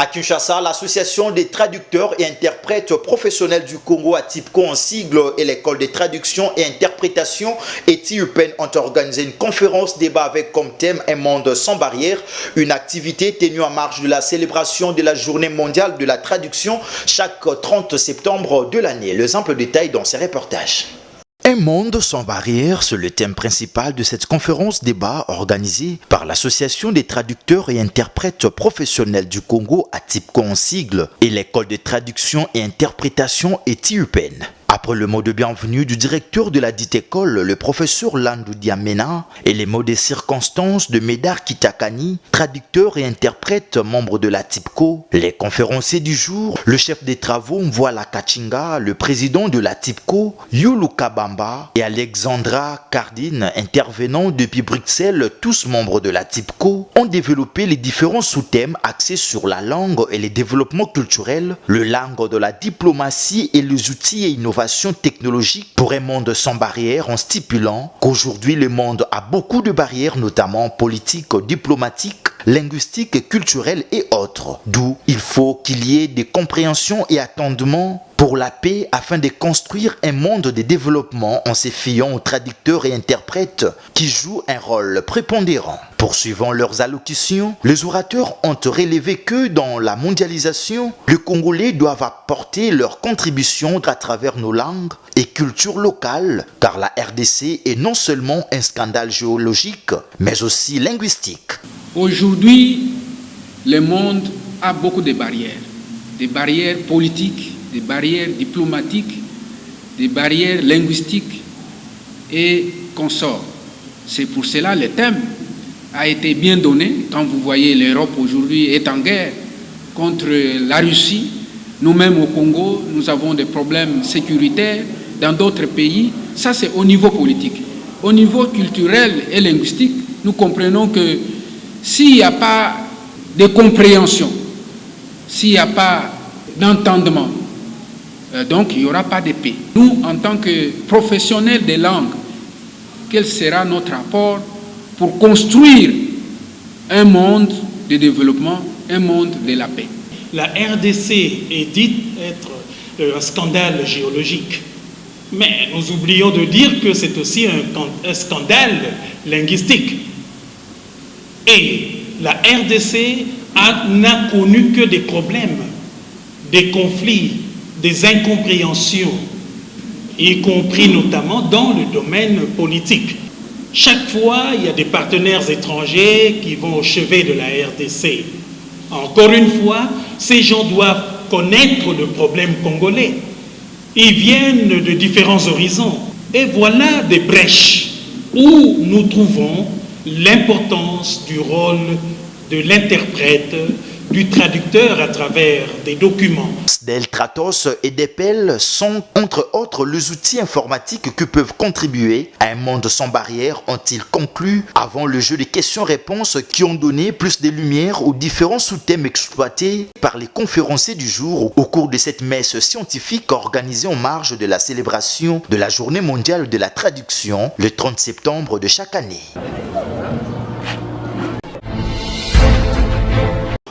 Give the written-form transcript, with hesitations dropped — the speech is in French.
À Kinshasa, l'association des traducteurs et interprètes professionnels du Congo, ATIPCO en sigle, et l'école de traduction et interprétation ETIUPEN ont organisé une conférence débat avec comme thème un monde sans barrières, une activité tenue en marge de la célébration de la journée mondiale de la traduction chaque 30 septembre de l'année. Les amples détails dans ces reportages. Un monde sans barrières, c'est le thème principal de cette conférence débat organisée par l'Association des traducteurs et interprètes professionnels du Congo, ATIPCO en sigle, et l'école de traduction et interprétation ETIUPEN. Après le mot de bienvenue du directeur de la dite école, le professeur Landou Diamena, et les mots de circonstances de Médard Kitakani, traducteur et interprète membre de la TIPCO, les conférenciers du jour, le chef des travaux Mvoila Kachinga, le président de la TIPCO, Yulu Kabamba et Alexandra Cardine, intervenant depuis Bruxelles, tous membres de la TIPCO, ont développé les différents sous-thèmes axés sur la langue et les développements culturels, le langue de la diplomatie et les outils et innovations technologiques pour un monde sans barrières, en stipulant qu'aujourd'hui le monde a beaucoup de barrières, notamment politiques, diplomatiques, linguistiques, culturelles et autres. D'où il faut qu'il y ait des compréhensions et attendements pour la paix afin de construire un monde de développement en se fiant aux traducteurs et interprètes qui jouent un rôle prépondérant. Poursuivant leurs allocutions, les orateurs ont relevé que dans la mondialisation, les Congolais doivent apporter leur contribution à travers nos langues et cultures locales, car la RDC est non seulement un scandale géologique, mais aussi linguistique. Aujourd'hui, le monde a beaucoup de barrières politiques, des barrières diplomatiques, des barrières linguistiques et consorts. C'est pour cela que le thème a été bien donné. Quand vous voyez l'Europe aujourd'hui est en guerre contre la Russie, nous-mêmes au Congo, nous avons des problèmes sécuritaires dans d'autres pays. Ça, c'est au niveau politique. Au niveau culturel et linguistique, nous comprenons que s'il n'y a pas de compréhension, s'il n'y a pas d'entendement, donc il n'y aura pas de paix. Nous, en tant que professionnels des langues, quel sera notre apport pour construire un monde de développement, un monde de la paix? La RDC est dite être un scandale géologique, mais nous oublions de dire que c'est aussi un scandale linguistique. Et la RDC n'a connu que des problèmes, des conflits, des incompréhensions, y compris notamment dans le domaine politique. Chaque fois, il y a des partenaires étrangers qui vont au chevet de la RDC. Encore une fois, ces gens doivent connaître le problème congolais. Ils viennent de différents horizons. Et voilà des brèches où nous trouvons l'importance du rôle de l'interprète, du traducteur à travers des documents. Del Tratos et Depel sont, entre autres, les outils informatiques qui peuvent contribuer à un monde sans barrières, ont-ils conclu avant le jeu des questions-réponses qui ont donné plus de lumière aux différents sous-thèmes exploités par les conférenciers du jour au cours de cette messe scientifique organisée en marge de la célébration de la Journée mondiale de la traduction le 30 septembre de chaque année.